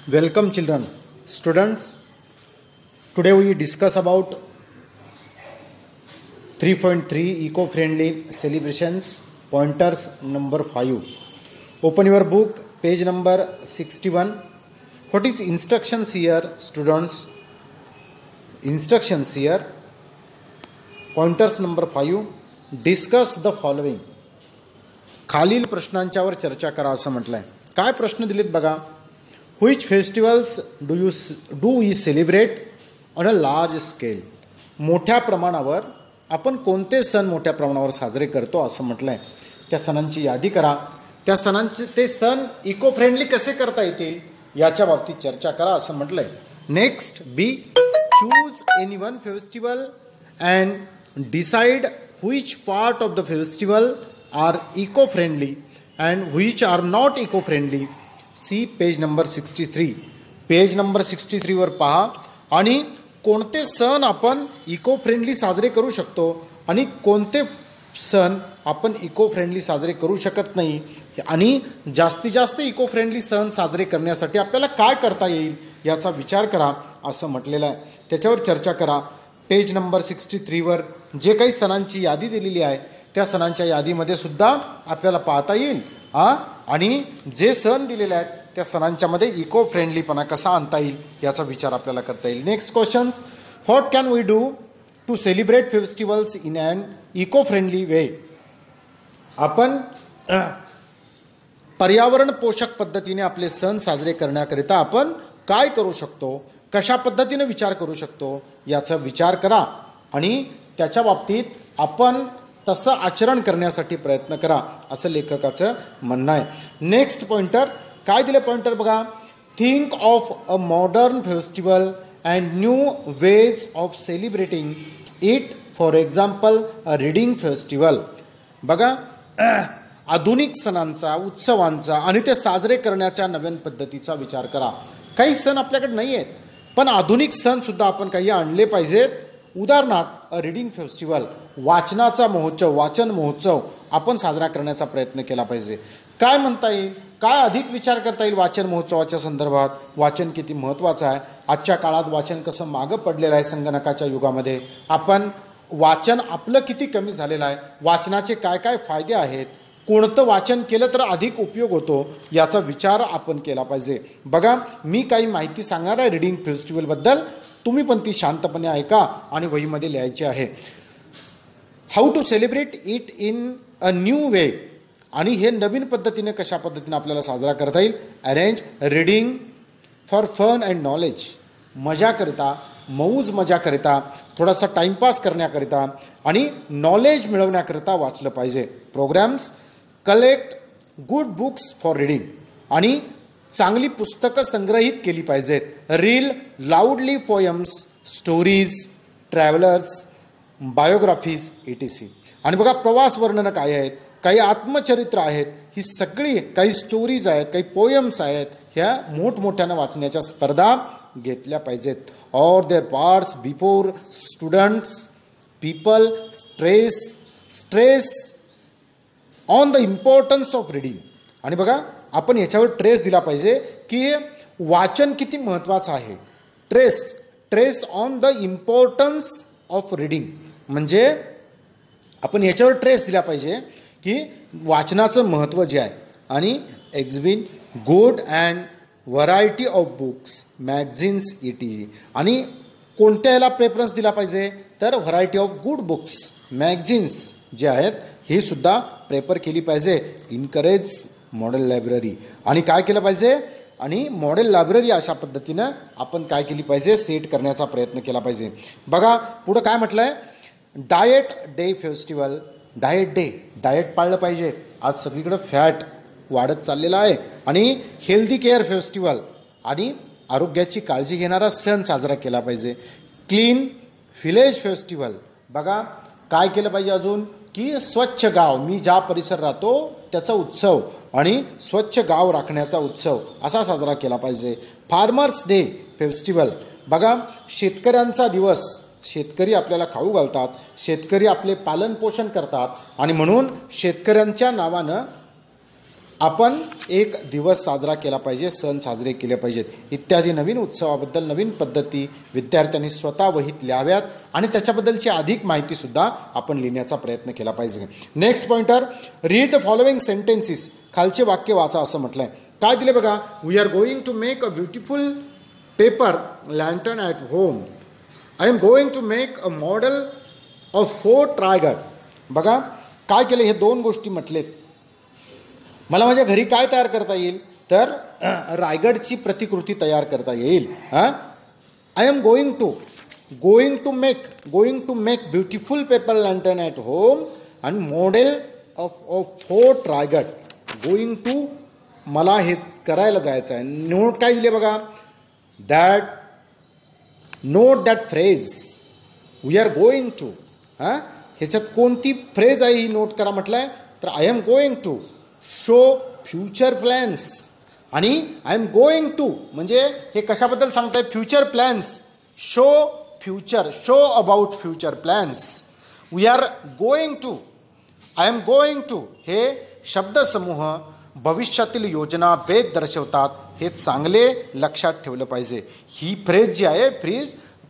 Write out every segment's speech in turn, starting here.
Welcome children, students. Today we discuss about 3.3 eco-friendly celebrations, pointers number 5. Open your book, page number 61. What is instructions here, students? Instructions here. Pointers number 5. Discuss the following. खालील प्रश्नांच्यावर चर्चा करा असं म्हटलंय. काय प्रश्न दिलेत बघा. Which festivals do we celebrate on a large scale? मोठ्या प्रमाणावर आपण कोणते सण मोठ्या प्रमाणावर साजरे करतो असं म्हटलंय. त्या सणांची यादी करा. त्या सणांचे ते सण इको फ्रेंडली कसे करता येतील याच्या बाबतीत चर्चा करा असं म्हटलंय. Next B, choose any one festival and decide which part of the festival are eco friendly and which are not eco friendly. See page number 63. Page number 63 वर पहा आणि कोणते सण आपण इको फ्रेंडली साजरे करू शकतो आणि कोणते सण आपण इको फ्रेंडली साजरे करू शकत नाही आणि जास्तीत जास्त इको फ्रेंडली सण साजरे करण्यासाठी आपल्याला काय करता येईल याचा विचार करा असं म्हटलेलं आहे. त्याच्यावर चर्चा करा. पेज नंबर 63 वर जे काही सणांची यादी दिलेली आहे त्या सणांच्या यादीमध्ये सुद्धा आपल्याला पाहता येईल आणि जे सण दिलेले आहेत त्या सणांच्या मध्ये इको फ्रेंडलीपणा कसा आणता येईल याचा विचार आपल्याला करता येईल. Next questions. What can we do to celebrate festivals in an eco friendly way. आपण पर्यावरण पोषक पद्धतीने आपले सण साजरे करण्याकरिता आपण काय करू शकतो, कशा पद्धतीने विचार करू शकतो याचा विचार करा आणि त्याच्या बाबतीत आपण तसं आचरण करण्यासाठी प्रयत्न करा असं लेखकाचं म्हणणं आहे. नेक्स्ट पॉइंटर काय दिले पॉइंटर बघा. Think of a modern festival and new ways of celebrating it. For example a reading festival. बघा आधुनिक सणांचा, उत्सवांचा आणि ते साजरे करण्याच्या नवीन पद्धतीचा विचार करा. काही सण आपल्याकडे नाही आहेत पण आधुनिक सण सुद्धा आपण काही आणले पाहिजेत. उदाहरणार्थ अ रीडिंग फेस्टिवल, वाचनाचा महोत्सव, वाचन महोत्सव आपण साजरा करण्याचा प्रयत्न केला पाहिजे. काय म्हणता येईल, काय अधिक विचार करता येईल वाचन महोत्सवाच्या संदर्भात. वाचन किती महत्त्वाचं आहे. आजच्या काळात वाचन कसं मागं पडलेलं आहे संगणकाच्या युगामध्ये. आपण वाचन आपलं किती कमी झालेलं आहे. वाचनाचे काय काय फायदे आहेत, कोणतं वाचन केलं तर अधिक उपयोग होतो याचा विचार आपण केला पाहिजे. बघा मी काही माहिती सांगणार आहे रीडिंग फेस्टिवलबद्दल. तुम्ही पण ती शांतपणे ऐका आणि वहीमध्ये लिहायची आहे. How to celebrate it in a new way. आणि हे नवीन पद्धतीने कशा पद्धतीने आपल्याला साजरा करता येईल. Arrange reading for fun and knowledge. मजाकरिता, मौज मजाकरिता, थोडासा टाईमपास करण्याकरिता आणि नॉलेज मिळवण्याकरिता वाचलं पाहिजे. Programs collect good books for reading. आणि चांगली पुस्तकं संग्रहित केली पाहिजेत. Read loudly poems, stories, travellers, biographies etc. आणि बघा प्रवास वर्णनं काय आहेत, काही आत्मचरित्र आहेत, ही सगळी काही स्टोरीज आहेत, काही पोयम्स आहेत, ह्या मोठमोठ्यानं वाचण्याच्या स्पर्धा घेतल्या पाहिजेत. Or their parts before students people stress on the importance of reading. आणि बघा आपण याच्यावर ट्रेस दिला पाहिजे की वाचन किती महत्त्वाचं आहे. Trace on the importance of reading म्हणजे आपण याच्यावर ट्रेस दिला पाहिजे की वाचनाचं महत्त्व जे आहे. आणि exhibit good and variety of books, magazines etc. आणि कोणत्या याला प्रेफरन्स दिला पाहिजे तर variety of good books, magazines जे आहेत हे सुद्धा प्रेफर केली पाहिजे. Encourage model library. आणि काय केलं पाहिजे आणि मॉडेल लायब्ररी अशा पद्धतीनं आपण काय केली पाहिजे सेट करण्याचा प्रयत्न केला पाहिजे. बघा पुढं काय म्हटलं आहे. Diet day festival. Diet day, diet पाळलं पाहिजे. आज सगळीकडं फॅट वाढत चाललेला आहे. आणि हेल्दी केअर फेस्टिवल आणि आरोग्याची काळजी घेणारा सण साजरा केला पाहिजे. Clean village festival. बघा काय केलं पाहिजे अजून की स्वच्छ गाव, मी ज्या परिसर राहतो त्याचा उत्सव आणि स्वच्छ गाव राखण्याचा उत्सव असा साजरा केला पाहिजे. Farmers day festival. बघा शेतकऱ्यांचा दिवस. शेतकरी आपल्याला खाऊ घालतात, शेतकरी आपले पालन पोषण करतात आणि म्हणून शेतकऱ्यांच्या नावानं आपण एक दिवस साजरा केला पाहिजे, सण साजरे केले पाहिजेत इत्यादी नवीन उत्सवाबद्दल नवीन पद्धती विद्यार्थ्यांनी स्वतः वहीत लिहाव्यात आणि त्याच्याबद्दलची अधिक माहितीसुद्धा आपण लिहिण्याचा प्रयत्न केला पाहिजे. Next pointer, read the following sentences. खालचे वाक्य वाचा असं म्हटलंय. काय दिले बघा, we are going to make a beautiful paper lantern at home. I am going to make a model of fort Raigad. बघा काय केलं, हे दोन गोष्टी म्हटलेत. मला माझ्या घरी काय तयार करता येईल, तर रायगडची प्रतिकृती तयार करता येईल. I am going to make beautiful paper lantern at home आणि model of fort Raigad. Going to मला हे करायला जायचं आहे. नोट काय दिले बघा, note that phrase we are going to. ह्याच्यात कोणती फ्रेज आहे ही नोट करा म्हटलंय, तर I am going to show future plans. आणि आय एम गोइंग टू म्हणजे हे कशाबद्दल सांगताय, future plans. Show about future plans. We are going to, I am going to हे शब्दसमूह भविष्यातील योजना भेद दर्शवतात. हे चांगले लक्षात ठेवलं पाहिजे. ही फ्रेज जी आहे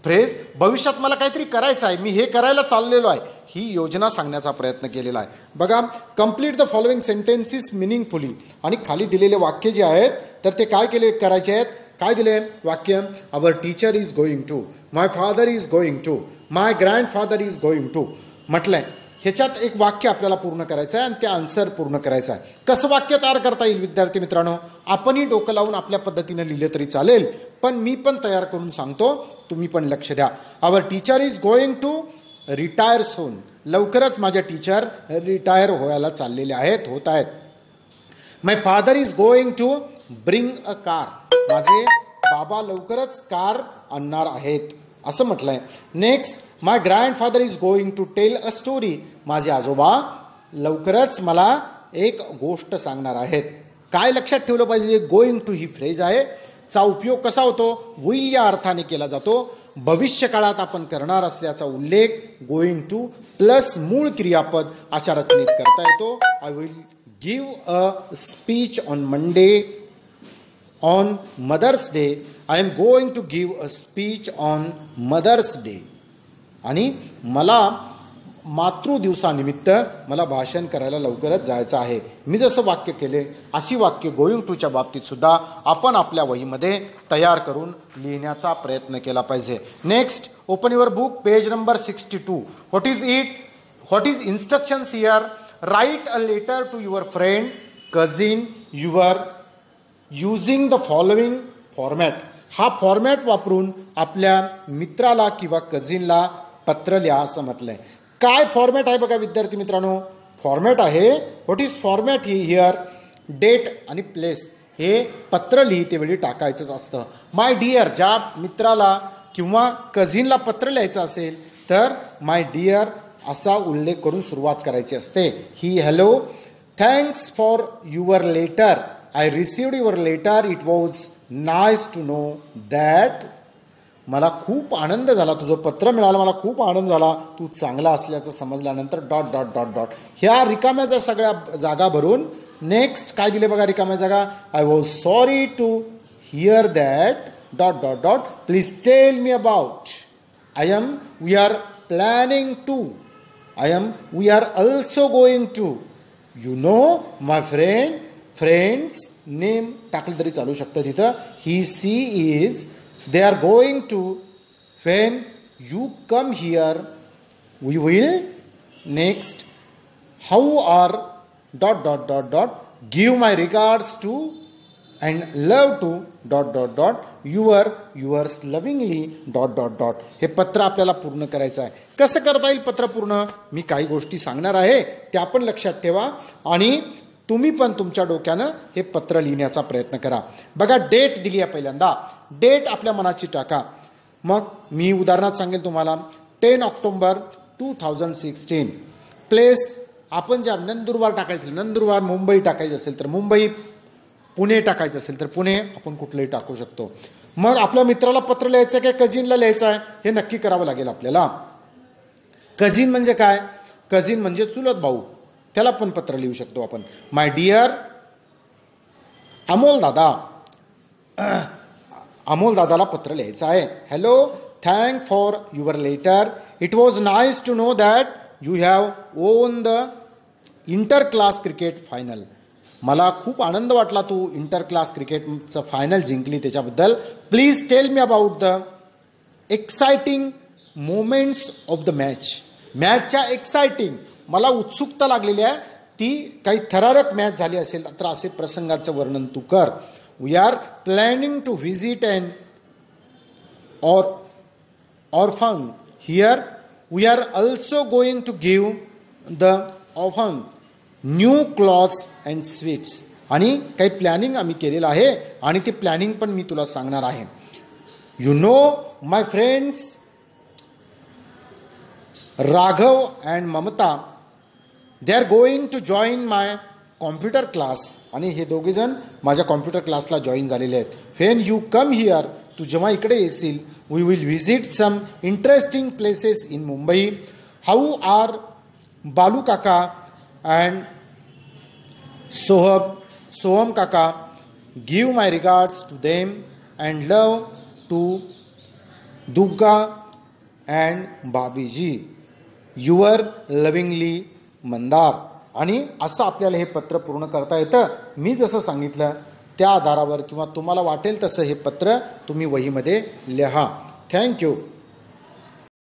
फ्रेज भविष्यात मला काहीतरी करायचं आहे, मी हे करायला चाललेलो आहे, ही योजना सांगण्याचा प्रयत्न केलेला आहे. बघा, complete the following sentences meaningfully. आणि खाली दिलेले वाक्य जे आहेत तर ते काय करायचे आहेत. काय दिले वाक्य, our teacher is going to, my father is going to, my grandfather is going to म्हटलंय. ह्याच्यात एक वाक्य आपल्याला पूर्ण करायचं आहे आणि ते आन्सर पूर्ण करायचं आहे. कसं वाक्य तयार करता येईल विद्यार्थी मित्रांनो, आपणही डोकं लावून आपल्या पद्धतीने लिहिले तरी चालेल, पण मी पण तयार करून सांगतो, तुम्ही पण लक्ष द्या. Our teacher is going to retire soon. लवकरच माझ्या टीचर रिटायर व्हायला चाललेले होत आहेत. My father is going to bring a car. माझे बाबा लवकरच कार आणणार आहेत असं म्हटलंय. Next, my grandfather is going to tell a story. माझे आजोबा लवकरच मला एक गोष्ट सांगणार आहेत. काय लक्षात ठेवलं पाहिजे, गोइंग टू ही फ्रेज आहे, चा उपयोग कसा होतो, विल या अर्थाने केला जातो. भविष्यकाळात आपण करणार असल्याचा उल्लेख गोइंग टू प्लस मूळ क्रियापद अशा रचनेत करता येतो. I will give a speech on Monday on mother's day. I am going to give a speech on mother's day. आणि मला मातृदिवसानिमित्त मला भाषण करायला लवकरच जायचं आहे. मी जसं वाक्य केले अशी वाक्य गोइंग टूच्या बाबतीत सुद्धा आपण आपल्या वहीमध्ये तयार करून लिहिण्याचा प्रयत्न केला पाहिजे. Next, open your book, page number 62. What is instructions here. Write a letter to your friend, cousin, your using the following format. हा फॉर्मॅट वापरून आपल्या मित्राला किंवा कझिनला पत्र लिहा असं म्हटलंय. काय फॉर्मॅट आहे बघा विद्यार्थी मित्रांनो, फॉर्मॅट आहे. What is format here, date आणि प्लेस. हे पत्र लिहितेवेळी टाकायचंच असतं. माय डिअर, ज्या मित्राला किंवा कझिनला पत्र लिहायचं असेल तर माय डिअर असा उल्लेख करून सुरुवात करायची असते. ही hello, thanks for your letter, I received your letter, it was nice to know that. मला खूप आनंद झाला, तुझं पत्र मिळालं, मला खूप आनंद झाला, तू चांगला असल्याचं समजल्यानंतर डॉट डॉट डॉट डॉट. ह्या रिकाम्याच्या सगळ्या जागा भरून नेक्स्ट काय दिले बघा रिकाम्या जागा. I was sorry to hear that dot dot dot, please tell me about. We are planning to, we are also going to, you know my friend's name टाकलं तरी चालू शकतं तिथं. He she is, they are going to, when you come here we will. Next, how are dot dot dot dot, give my regards to and love to dot dot dot, yours lovingly dot dot dot. हे पत्र आपल्याला पूर्ण करायचं आहे. कसं करता येईल पत्र पूर्ण, मी काही गोष्टी सांगणार आहे त्या पण लक्षात ठेवा आणि तुम्ही पण तुमच्या डोक्यानं हे पत्र लिहिण्याचा प्रयत्न करा. बघा, डेट दिली आहे पहिल्यांदा, डेट आपल्या मनाची टाका. मग मी उदाहरणात सांगेल तुम्हाला, 10 ऑक्टोबर 2016. प्लेस आपण ज्या नंदुरबार टाकायचं, नंदुरबार. मुंबई टाकायचं असेल तर मुंबई, पुणे टाकायचं असेल तर पुणे, आपण कुठलंही टाकू शकतो. मग आपल्या मित्राला पत्र लिहायचं आहे की कझिनला लिहायचं आहे हे नक्की करावं लागेल आपल्याला. कझिन म्हणजे काय, कझिन म्हणजे चुलत भाऊ, त्याला पण पत्र लिहू शकतो आपण. माय डिअर अमोल दादा, अमोल दादाला पत्र लिहायचं आहे. Hello, thank for your letter. It was nice to know that you have won the inter class cricket final. मला खूप आनंद वाटला तू इंटर क्लास क्रिकेटचं फायनल जिंकली त्याच्याबद्दल. Please tell me about the exciting moments of the match. मॅचच्या exciting मला उत्सुकता लागलेली आहे, ती काही थरारक मॅच झाली असेल तर असे प्रसंगाचं वर्णन तू कर. We are planning to visit and orphan here. We are also going to give the orphan new clothes and sweets. आणि काही प्लॅनिंग आम्ही केलेलं आहे आणि ते प्लॅनिंग पण मी तुला सांगणार आहे. You know my friends Raghav and Mamata, they are going to join my computer class. आणि हे दोघेजण माझ्या कॉम्प्युटर क्लासला जॉईन झालेले आहेत. व्हेन यू कम हिअर, तू जेव्हा इकडे येशील, we will visit some interesting places in Mumbai. How are Balu काका अँड सोहम काका? Give my regards to them and love to Dugga and Babiji. Your lovingly Mandar. आणि असं आपल्याला हे पत्र पूर्ण करता येतं. मी जसं सांगितलं त्या आधारावर किंवा तुम्हाला वाटेल तसं हे पत्र तुम्ही वहीमध्ये लिहा. थँक्यू.